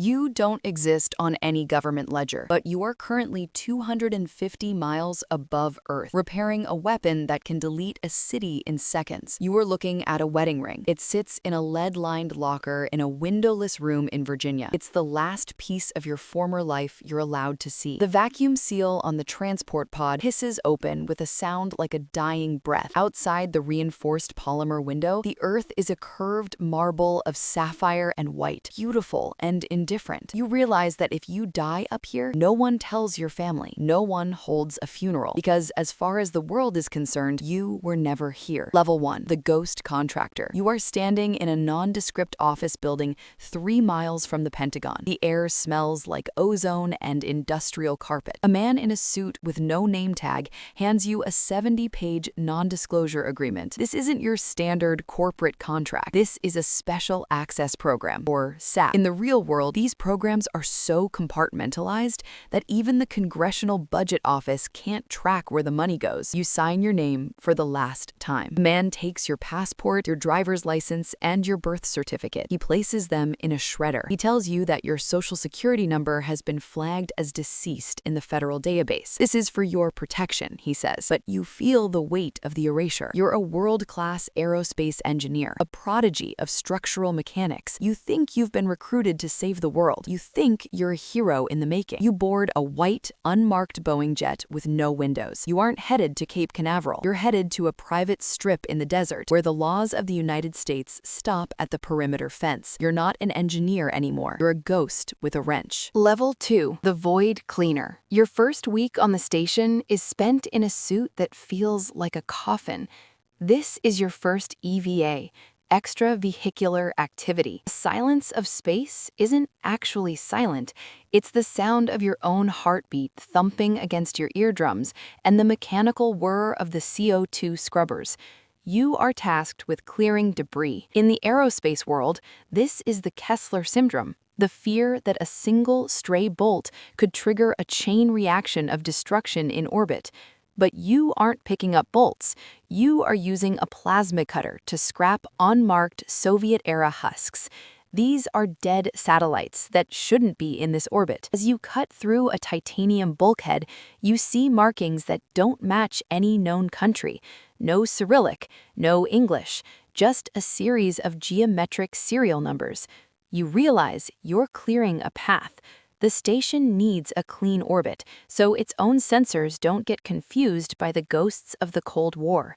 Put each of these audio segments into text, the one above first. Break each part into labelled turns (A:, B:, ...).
A: You don't exist on any government ledger, but you are currently 250 miles above Earth, repairing a weapon that can delete a city in seconds. You are looking at a wedding ring. It sits in a lead-lined locker in a windowless room in Virginia. It's the last piece of your former life you're allowed to see. The vacuum seal on the transport pod hisses open with a sound like a dying breath. Outside the reinforced polymer window, the Earth is a curved marble of sapphire and white, beautiful and indifferent. You realize that if you die up here, no one tells your family. No one holds a funeral. Because as far as the world is concerned, you were never here. Level 1. The Ghost Contractor. You are standing in a nondescript office building 3 miles from the Pentagon. The air smells like ozone and industrial carpet. A man in a suit with no name tag hands you a 70-page non-disclosure agreement. This isn't your standard corporate contract. This is a special access program, or SAP. In the real world, these programs are so compartmentalized that even the Congressional Budget Office can't track where the money goes. You sign your name for the last time. The man takes your passport, your driver's license, and your birth certificate. He places them in a shredder. He tells you that your social security number has been flagged as deceased in the federal database. This is for your protection, he says, but you feel the weight of the erasure. You're a world-class aerospace engineer, a prodigy of structural mechanics. You think you've been recruited to save the world. You think you're a hero in the making. You board a white, unmarked Boeing jet with no windows. You aren't headed to Cape Canaveral. You're headed to a private strip in the desert where the laws of the United States stop at the perimeter fence. You're not an engineer anymore. You're a ghost with a wrench. Level 2. The Void Cleaner. Your first week on the station is spent in a suit that feels like a coffin. This is your first EVA. Extravehicular activity. The silence of space isn't actually silent. It's the sound of your own heartbeat thumping against your eardrums and the mechanical whir of the CO2 scrubbers. You are tasked with clearing debris. In the aerospace world, this is the Kessler syndrome, the fear that a single stray bolt could trigger a chain reaction of destruction in orbit. But you aren't picking up bolts. You are using a plasma cutter to scrap unmarked Soviet-era husks. These are dead satellites that shouldn't be in this orbit. As you cut through a titanium bulkhead, you see markings that don't match any known country. No Cyrillic, no English, just a series of geometric serial numbers. You realize you're clearing a path. The station needs a clean orbit, so its own sensors don't get confused by the ghosts of the Cold War.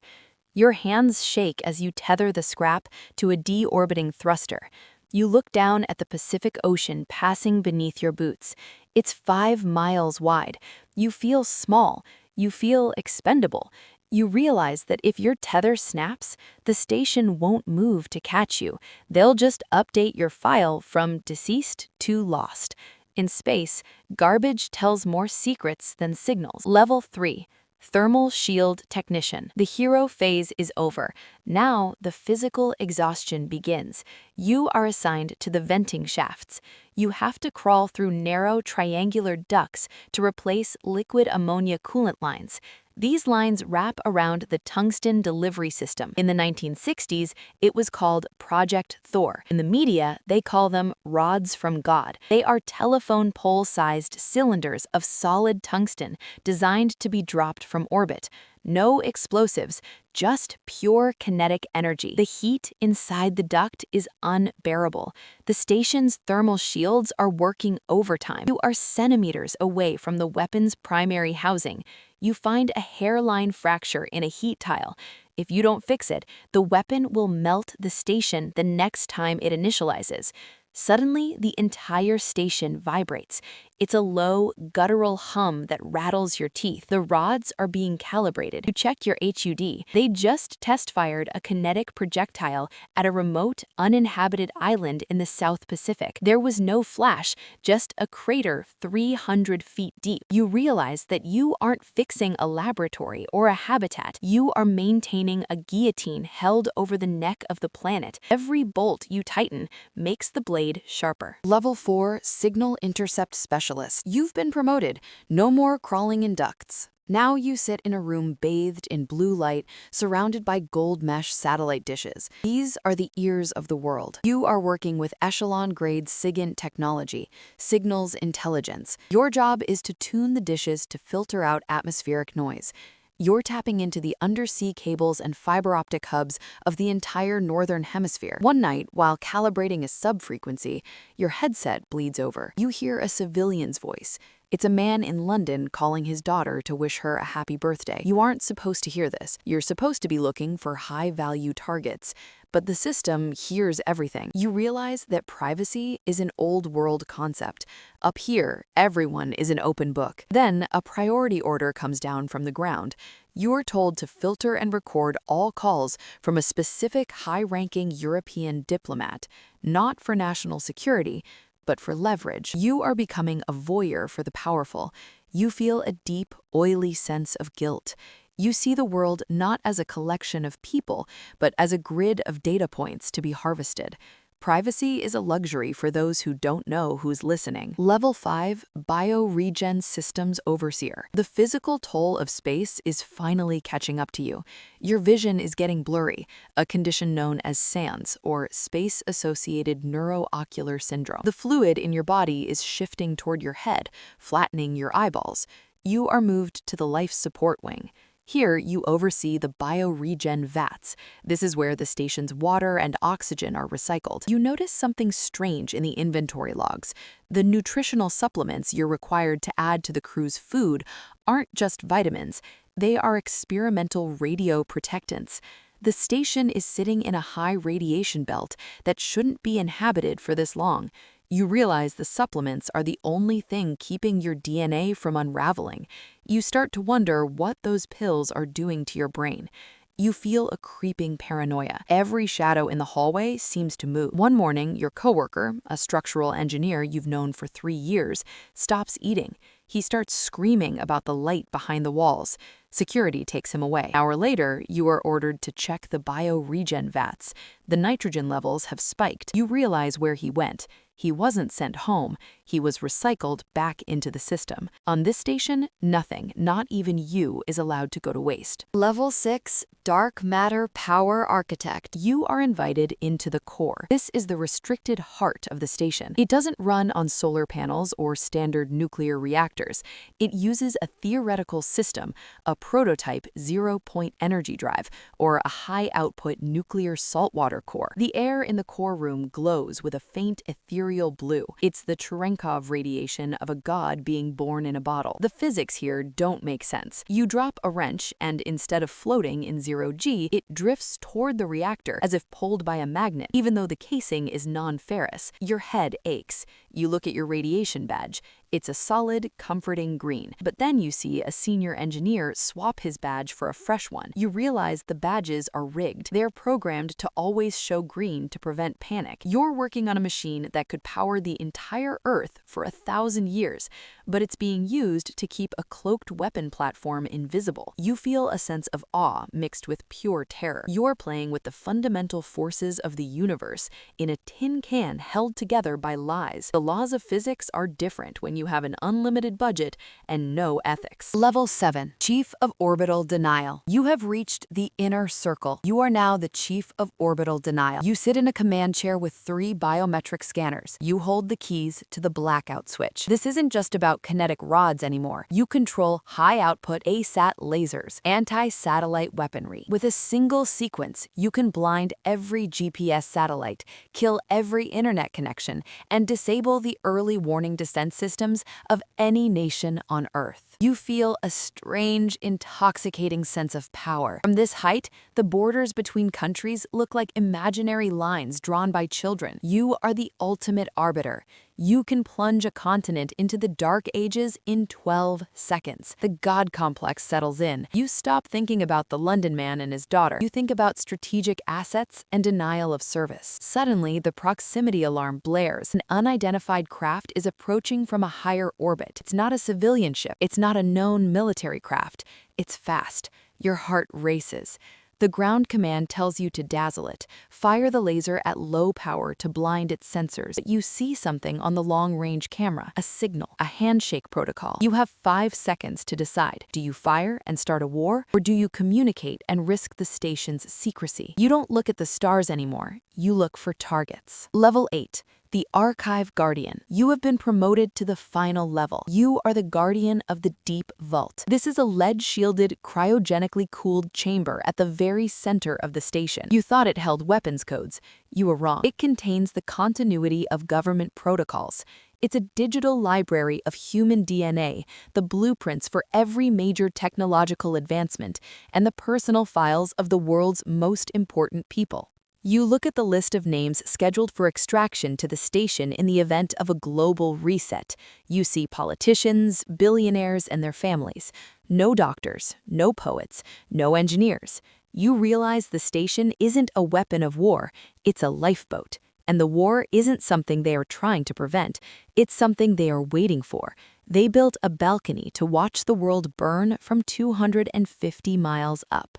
A: Your hands shake as you tether the scrap to a deorbiting thruster. You look down at the Pacific Ocean passing beneath your boots. It's 5 miles wide. You feel small. You feel expendable. You realize that if your tether snaps, the station won't move to catch you. They'll just update your file from deceased to lost. In space, garbage tells more secrets than signals. Level 3. Thermal Shield Technician. The hero phase is over. Now, the physical exhaustion begins. You are assigned to the venting shafts. You have to crawl through narrow triangular ducts to replace liquid ammonia coolant lines. These lines wrap around the tungsten delivery system. In the 1960s, it was called Project Thor. In the media, they call them rods from God. They are telephone pole-sized cylinders of solid tungsten designed to be dropped from orbit. No explosives, just pure kinetic energy. The heat inside the duct is unbearable. The station's thermal shields are working overtime. You are centimeters away from the weapon's primary housing. You find a hairline fracture in a heat tile. If you don't fix it, the weapon will melt the station the next time it initializes. Suddenly, the entire station vibrates. It's a low, guttural hum that rattles your teeth. The rods are being calibrated. You check your HUD. They just test-fired a kinetic projectile at a remote, uninhabited island in the South Pacific. There was no flash, just a crater 300 feet deep. You realize that you aren't fixing a laboratory or a habitat. You are maintaining a guillotine held over the neck of the planet. Every bolt you tighten makes the blade sharper. Level 4 Signal Intercept Specialist. You've been promoted. No more crawling in ducts. Now you sit in a room bathed in blue light, surrounded by gold mesh satellite dishes. These are the ears of the world. You are working with echelon-grade SIGINT technology, signals intelligence. Your job is to tune the dishes to filter out atmospheric noise. You're tapping into the undersea cables and fiber optic hubs of the entire northern hemisphere. One night, while calibrating a subfrequency, your headset bleeds over. You hear a civilian's voice. It's a man in London calling his daughter to wish her a happy birthday. You aren't supposed to hear this. You're supposed to be looking for high-value targets. But the system hears everything. You realize that privacy is an old-world concept. Up here, everyone is an open book. Then, a priority order comes down from the ground. You're told to filter and record all calls from a specific high-ranking European diplomat, not for national security, but for leverage. You are becoming a voyeur for the powerful. You feel a deep, oily sense of guilt. You see the world not as a collection of people, but as a grid of data points to be harvested. Privacy is a luxury for those who don't know who's listening. Level 5, Bioregen Systems Overseer. The physical toll of space is finally catching up to you. Your vision is getting blurry, a condition known as SANS, or Space-Associated Neuroocular Syndrome. The fluid in your body is shifting toward your head, flattening your eyeballs. You are moved to the life support wing. Here, you oversee the bioregen vats. This is where the station's water and oxygen are recycled. You notice something strange in the inventory logs. The nutritional supplements you're required to add to the crew's food aren't just vitamins. They are experimental radioprotectants. The station is sitting in a high radiation belt that shouldn't be inhabited for this long. You realize the supplements are the only thing keeping your DNA from unraveling. You start to wonder what those pills are doing to your brain. You feel a creeping paranoia. Every shadow in the hallway seems to move. One morning, your coworker, a structural engineer you've known for 3 years, stops eating. He starts screaming about the light behind the walls. Security takes him away. An hour later, you are ordered to check the bioregen vats. The nitrogen levels have spiked. You realize where he went. He wasn't sent home. He was recycled back into the system. On this station, nothing, not even you, is allowed to go to waste. Level 6, Dark Matter Power Architect. You are invited into the core. This is the restricted heart of the station. It doesn't run on solar panels or standard nuclear reactors. It uses a theoretical system, a prototype zero-point energy drive, or a high-output nuclear saltwater core. The air in the core room glows with a faint ethereal blue. It's the Cherenkov radiation of a god being born in a bottle. The physics here don't make sense. You drop a wrench, and instead of floating in zero-G, it drifts toward the reactor as if pulled by a magnet, even though the casing is non-ferrous. Your head aches. You look at your radiation badge. It's a solid, comforting green. But then you see a senior engineer swap his badge for a fresh one. You realize the badges are rigged. They're programmed to always show green to prevent panic. You're working on a machine that could power the entire Earth for 1,000 years, but it's being used to keep a cloaked weapon platform invisible. You feel a sense of awe mixed with pure terror. You're playing with the fundamental forces of the universe in a tin can held together by lies. The laws of physics are different when you have an unlimited budget and no ethics. Level 7, Chief of Orbital Denial. You have reached the inner circle. You are now the Chief of Orbital Denial. You sit in a command chair with 3 biometric scanners. You hold the keys to the blackout switch. This isn't just about kinetic rods anymore. You control high-output ASAT lasers, anti-satellite weaponry. With a single sequence, you can blind every GPS satellite, kill every internet connection, and disable the early warning descent systems of any nation on Earth. You feel a strange, intoxicating sense of power. From this height, the borders between countries look like imaginary lines drawn by children. You are the ultimate arbiter. You can plunge a continent into the dark ages in 12 seconds. The God complex settles in. You stop thinking about the London man and his daughter. You think about strategic assets and denial of service. Suddenly, the proximity alarm blares. An unidentified craft is approaching from a higher orbit. It's not a civilian ship. It's not a known military craft. It's fast. Your heart races. The ground command tells you to dazzle it. Fire the laser at low power to blind its sensors. You see something on the long-range camera, a signal, a handshake protocol. You have 5 seconds to decide. Do you fire and start a war, or do you communicate and risk the station's secrecy? You don't look at the stars anymore. You look for targets. Level 8. The Archive Guardian. You have been promoted to the final level. You are the guardian of the deep vault. This is a lead-shielded, cryogenically cooled chamber at the very center of the station. You thought it held weapons codes. You were wrong. It contains the continuity of government protocols. It's a digital library of human DNA, the blueprints for every major technological advancement, and the personal files of the world's most important people. You look at the list of names scheduled for extraction to the station in the event of a global reset. You see politicians, billionaires, and their families. No doctors, no poets, no engineers. You realize the station isn't a weapon of war, it's a lifeboat. And the war isn't something they are trying to prevent, it's something they are waiting for. They built a balcony to watch the world burn from 250 miles up.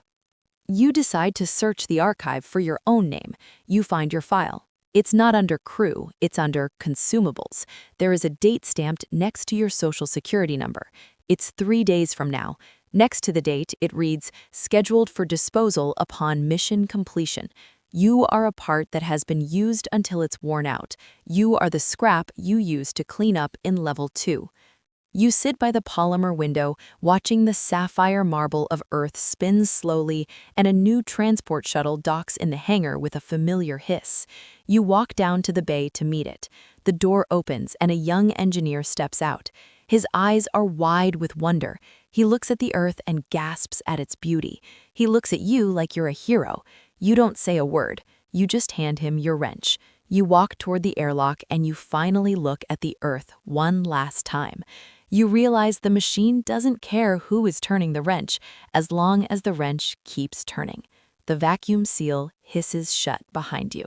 A: You decide to search the archive for your own name. You find your file. It's not under crew, it's under consumables. There is a date stamped next to your social security number. It's 3 days from now. Next to the date, it reads, scheduled for disposal upon mission completion. You are a part that has been used until it's worn out. You are the scrap you use to clean up in level 2. You sit by the polymer window, watching the sapphire marble of Earth spin slowly, and a new transport shuttle docks in the hangar with a familiar hiss. You walk down to the bay to meet it. The door opens, and a young engineer steps out. His eyes are wide with wonder. He looks at the Earth and gasps at its beauty. He looks at you like you're a hero. You don't say a word. You just hand him your wrench. You walk toward the airlock, and you finally look at the Earth one last time. You realize the machine doesn't care who is turning the wrench, as long as the wrench keeps turning. The vacuum seal hisses shut behind you.